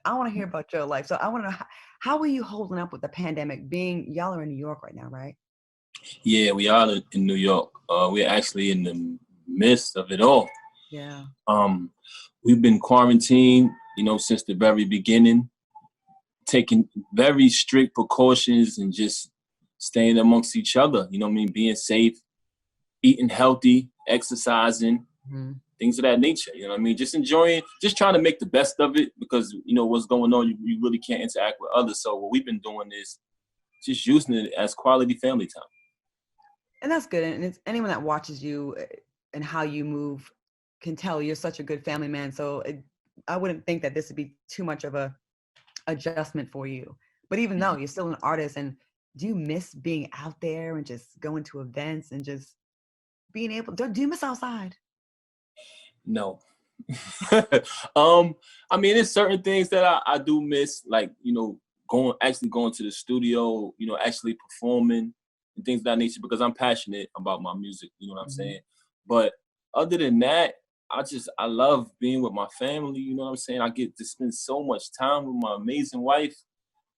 I want to hear about your life. So I want to know how are you holding up with the pandemic? Being y'all are in New York right now, right? Yeah, we are in New York. We're actually in the midst of it all. Yeah. Um, we've been quarantined, since the very beginning, taking very strict precautions and just staying amongst each other. You know what I mean? Being safe, eating healthy, exercising, Mhm. things of that nature. You know what I mean? Just enjoying, just trying to make the best of it because what's going on. You really can't interact with others. So what we've been doing is just using it as quality family time. And that's good. And it's anyone that watches you and how you move can tell you're such a good family man. So I wouldn't think that this would be too much of a adjustment for you. But even though you're still an artist, and do you miss being out there and just going to events and just being able? Do you miss outside? No. I mean, there's certain things that I do miss, like, going to the studio, actually performing and things of that nature because I'm passionate about my music, you know what I'm saying? But other than that, I love being with my family, you know what I'm saying? I get to spend so much time with my amazing wife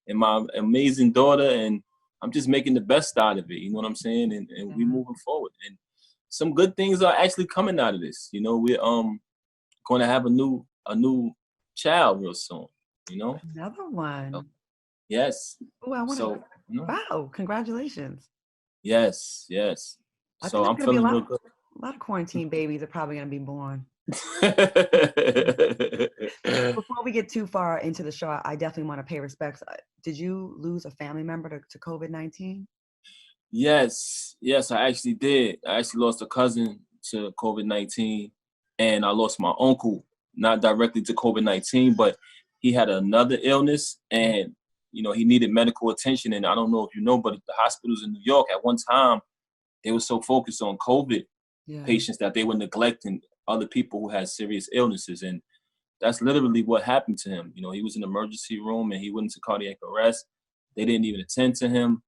and my amazing daughter, and I'm just making the best out of it, you know what I'm saying? And we moving forward. And some good things are actually coming out of this. We're going to have a new child real soon, Another So, one. yes. Oh, I want to. So, Wow! Congratulations. yes. I think So there's I'm gonna be feeling real good. a lot of quarantine babies are probably gonna be born. Before we get too far into the show, I definitely want to pay respects. Did you lose a family member to COVID-19? Yes, I actually did. I actually lost a cousin to COVID-19, and I lost my uncle, not directly to COVID-19, but he had another illness, and he needed medical attention. And I don't know if you know, but the hospitals in New York at one time they were so focused on COVID patients that they were neglecting other people who had serious illnesses, and that's literally what happened to him. He was in the emergency room and he went into cardiac arrest. They didn't even attend to him.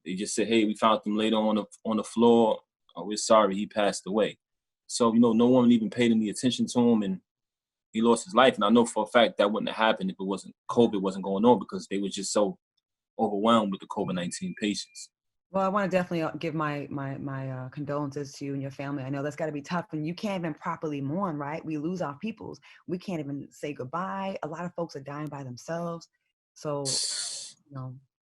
They just said, "Hey, we found him later on the floor. We're sorry, he passed away." So no one even paid any attention to him, and he lost his life. And I know for a fact that wouldn't have happened if it wasn't COVID wasn't going on because they were just so overwhelmed with the COVID-19 patients. Well, I want to definitely give my condolences to you and your family. I know that's got to be tough, and you can't even properly mourn, right? We lose our peoples. We can't even say goodbye. A lot of folks are dying by themselves. So,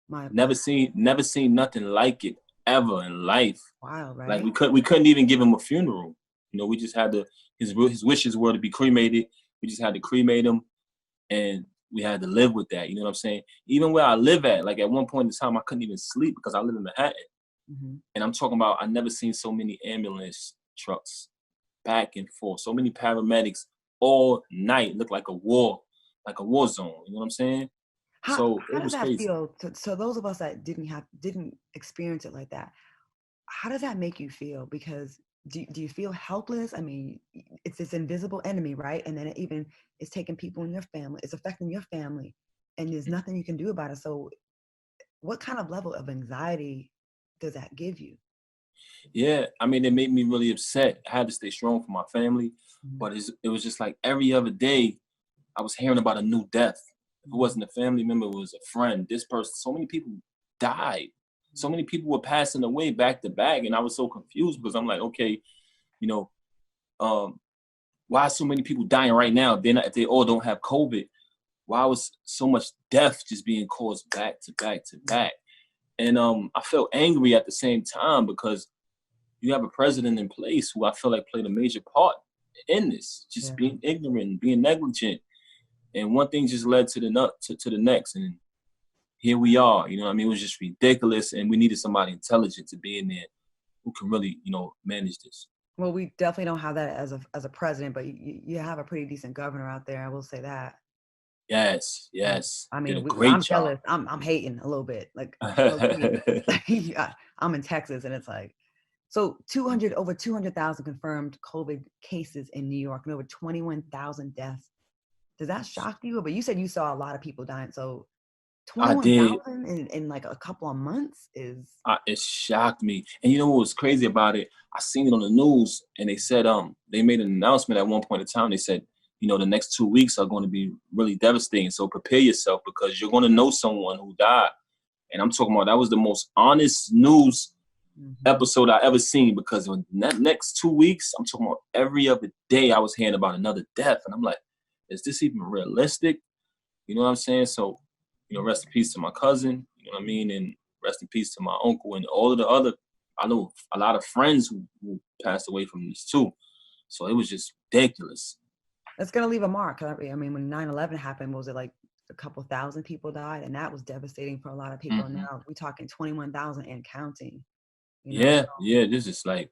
my Never seen nothing like it ever in life. Wow, Like right? we couldn't even give him a funeral. We just had to. His wishes were to be cremated. We just had to cremate him, and we had to live with that. You know what I'm saying? Even where I live at, like at one point in time, I couldn't even sleep because I live in Manhattan. And I'm talking about I never seen so many ambulance trucks back and forth, so many paramedics all night. Looked like a war zone. You know what I'm saying? So How it does was that crazy. feel? So those of us that didn't experience it like that, how does that make you feel? Because do you feel helpless? I mean, it's this invisible enemy, right? And then it even is taking people in your family. It's affecting your family, and there's nothing you can do about it. So, what kind of level of anxiety does that give you? Yeah, I mean, it made me really upset. I had to stay strong for my family, Mhm. but it was just like every other day, I was hearing about a new death. If it wasn't a family member, it was a friend. This person, so many people died. So many people were passing away back to back, and I was so confused because I'm like, okay, you know, um, why are so many people dying right now? If they all don't have COVID, why was so much death just being caused back to back to back? And I felt angry at the same time because you have a president in place who I feel like played a major part in this, just Yeah. being ignorant, being negligent. And one thing just led to the next. And here we are, you know what I mean? It was just ridiculous. And we needed somebody intelligent to be in there who can really, manage this. Well, we definitely don't have that as a president, but you have a pretty decent governor out there. I will say that. Yes, Mm. yes. I Did mean, a great I'm job. jealous. I'm hating a little bit. Like, low key. I'm in Texas, and it's like so 200,000 confirmed COVID cases in New York, and over 21,000 deaths. Does that shock you? But you said you saw a lot of people dying. So I did. 21,000 in like a couple of months is It shocked me. And you know what was crazy about it? I seen it on the news and they said they made an announcement at one point in time. They said the next 2 weeks are going to be really devastating. So prepare yourself, because you're going to know someone who died. And I'm talking about, that was the most honest news episode I ever seen, because in that next 2 weeks, I'm talking about every other day I was hearing about another death. And I'm like, is this even realistic? You know what I'm saying? So, rest in peace to my cousin, you know what I mean? And rest in peace to my uncle and all of the other, I know a lot of friends who passed away from this too. So it was just ridiculous. That's going to leave a mark. I mean, when 9/11 happened, was it like a couple thousand people died? And that was devastating for a lot of people. Mm-hmm. Now we're talking 21,000 and counting. Yeah, this is like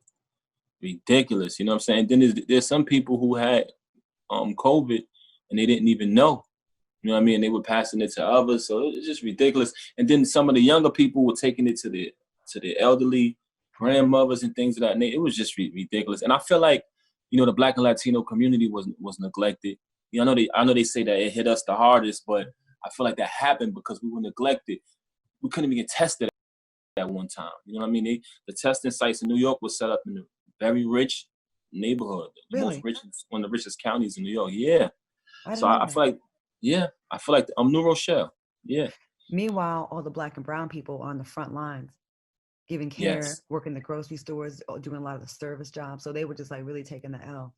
ridiculous. You know what I'm saying? Then there's some people who had COVID and they didn't even know. You know what I mean? They were passing it to others, so it's just ridiculous. And then some of the younger people were taking it to the elderly grandmothers and things of that nature. It was just ridiculous. And I feel like, the Black and Latino community was neglected. I know they say that it hit us the hardest, but I feel like that happened because we were neglected. We couldn't even get tested at one time. You know what I mean? The testing sites in New York was set up in a very rich neighborhood, Really? one of the richest counties in New York. Yeah. So I feel like, New Rochelle. Yeah. Meanwhile, all the Black and brown people are on the front lines, giving care, Yes. working the grocery stores, doing a lot of the service jobs. So they were just like really taking the L.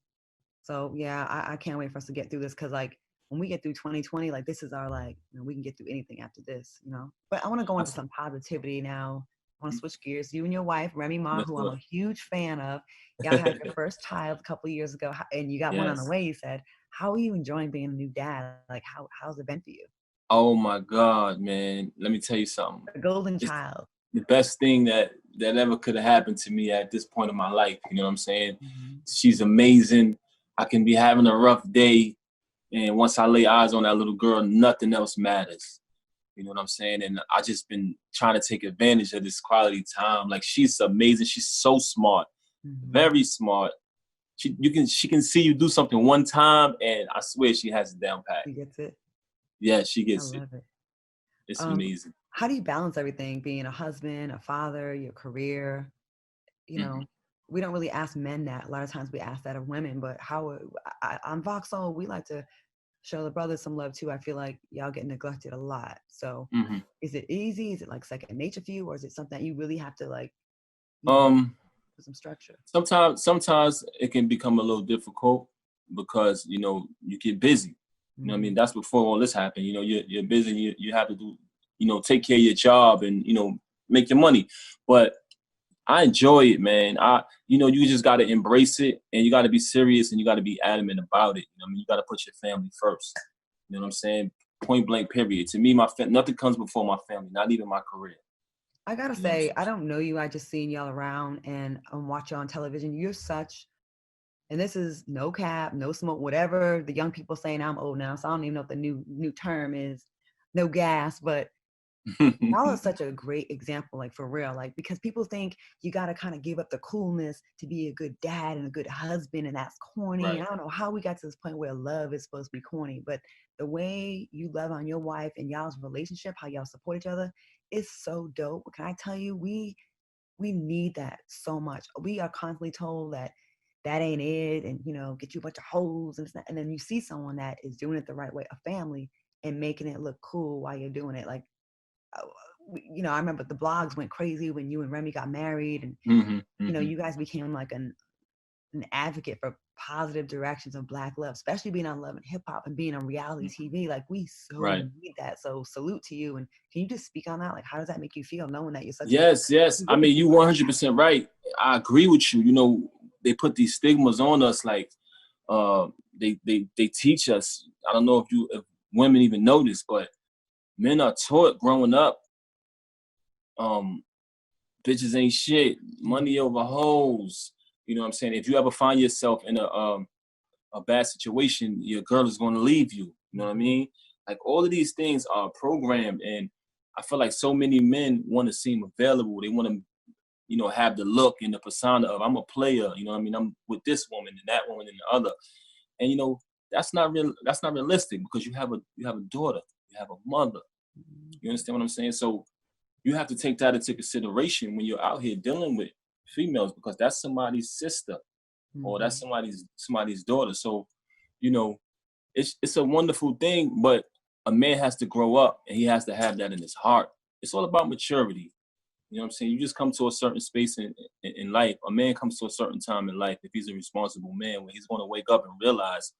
So yeah, I can't wait for us to get through this, because like when we get through 2020, like this is our we can get through anything after this, But I want to go into some positivity now. I want to switch gears. You and your wife, Remy Ma, who I'm a huge fan of, y'all had your first child a couple of years ago, and you got one on the way. You said, how are you enjoying being a new dad? Like how's it been for you? Oh my God, man! Let me tell you something. The golden child. The best thing that ever could have happened to me at this point in my life. You know what I'm saying? Mm-hmm. She's amazing. I can be having a rough day, and once I lay eyes on that little girl, nothing else matters. You know what I'm saying? And I just been trying to take advantage of this quality time. Like, she's amazing. She's so smart, very smart. She can see you do something one time, and I swear she has it down pat. She gets it. Yeah, she gets I love it. It's amazing. How do you balance everything, being a husband, a father, your career? We don't really ask men that. A lot of times we ask that of women, but on Voxel, we like to show the brothers some love too. I feel like y'all get neglected a lot. So is it easy? Is it like second nature for you? Or is it something that you really have to put some structure? Sometimes it can become a little difficult because, you get busy. You know what I mean? That's before all this happened. You're busy. You have to do, take care of your job and, make your money. But I enjoy it, man. You just got to embrace it, and you got to be serious, and you got to be adamant about it. You got to put your family first. You know what I'm saying? Point blank, period. To me, nothing comes before my family, not even my career. I gotta say, I don't know you. I just seen y'all around and watch you on television. You're such, and this is no cap, no smoke, whatever the young people saying. I'm old now, so I don't even know what the new term is. No gas, but y'all are such a great example, like for real, like because people think you got to kind of give up the coolness to be a good dad and a good husband, and that's corny. Right. And I don't know how we got to this point where love is supposed to be corny, but the way you love on your wife and y'all's relationship, how y'all support each other, is so dope. Can I tell you, we need that so much. We are constantly told that ain't it, and get you a bunch of hoes and then you see someone that is doing it the right way, a family, and making it look cool while you're doing it. Like, I remember the blogs went crazy when you and Remy got married, and you guys became like an advocate for positive directions of Black love, especially being on Love and Hip Hop and being on reality TV. Like, we so need that. So salute to you. And can you just speak on that? Like, how does that make you feel knowing that you're such yes. I mean, you 100% right. I agree with you. They put these stigmas on us, like they teach us. I don't know if women even know this, but men are taught growing up, bitches ain't shit, money over hoes. You know what I'm saying? If you ever find yourself in a bad situation, your girl is going to leave you. You know what I mean? Like, all of these things are programmed, and I feel like so many men want to seem available. They want to, have the look and the persona of, I'm a player. You know what I mean? I'm with this woman and that woman and the other, and that's not real. That's not realistic, because you have a daughter, you have a mother. You understand what I'm saying? So you have to take that into consideration when you're out here dealing with females, because that's somebody's sister or that's somebody's daughter. So, it's a wonderful thing, but a man has to grow up and he has to have that in his heart. It's all about maturity. You know what I'm saying? You just come to a certain space in life. A man comes to a certain time in life, if he's a responsible man, when he's going to wake up and realize,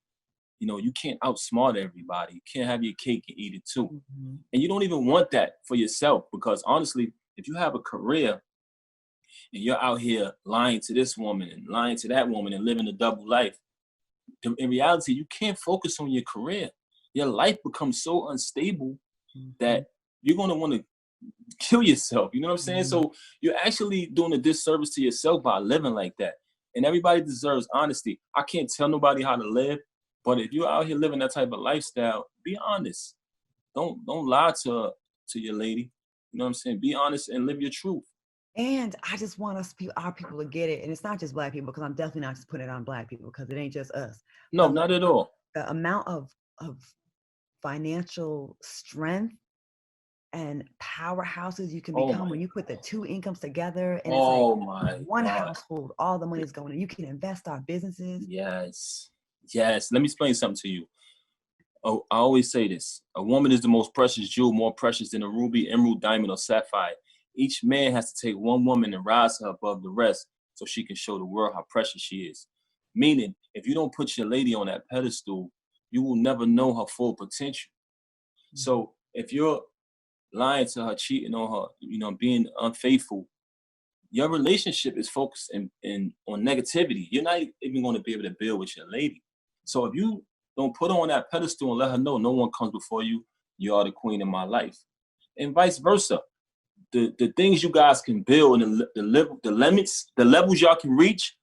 you know, you can't outsmart everybody. You can't have your cake and eat it too. Mm-hmm. And you don't even want that for yourself, because honestly, if you have a career and you're out here lying to this woman and lying to that woman and living a double life, in reality, you can't focus on your career. Your life becomes so unstable that you're going to want to kill yourself. You know what I'm saying? So you're actually doing a disservice to yourself by living like that. And everybody deserves honesty. I can't tell nobody how to live, but if you're out here living that type of lifestyle, be honest. Don't lie to your lady. You know what I'm saying? Be honest and live your truth. And I just want our people to get it. And it's not just Black people, because I'm definitely not just putting it on Black people, because it ain't just us. No, But not at all. the amount of financial strength and powerhouses you can become when you put the two incomes together, and it's like one household, all the money's going in. You can invest our businesses. Yes. Let me explain something to you. Oh, I always say this: a woman is the most precious jewel, more precious than a ruby, emerald, diamond, or sapphire. Each man has to take one woman and rise her above the rest, so she can show the world how precious she is. Meaning, if you don't put your lady on that pedestal, you will never know her full potential. So if you're lying to her, cheating on her, you know, being unfaithful, your relationship is focused on negativity. You're not even going to be able to build with your lady. So if you don't put her on that pedestal and let her know no one comes before you, you are the queen of my life. And vice versa. The things you guys can build and the levels y'all can reach,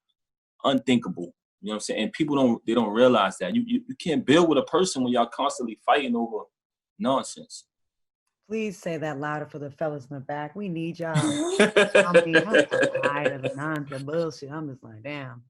unthinkable. You know what I'm saying? And people don't realize that. You can't build with a person when y'all constantly fighting over nonsense. Please say that louder for the fellas in the back. We need y'all. I mean, I'm so tired of the nonsense bullshit. I'm just like, damn.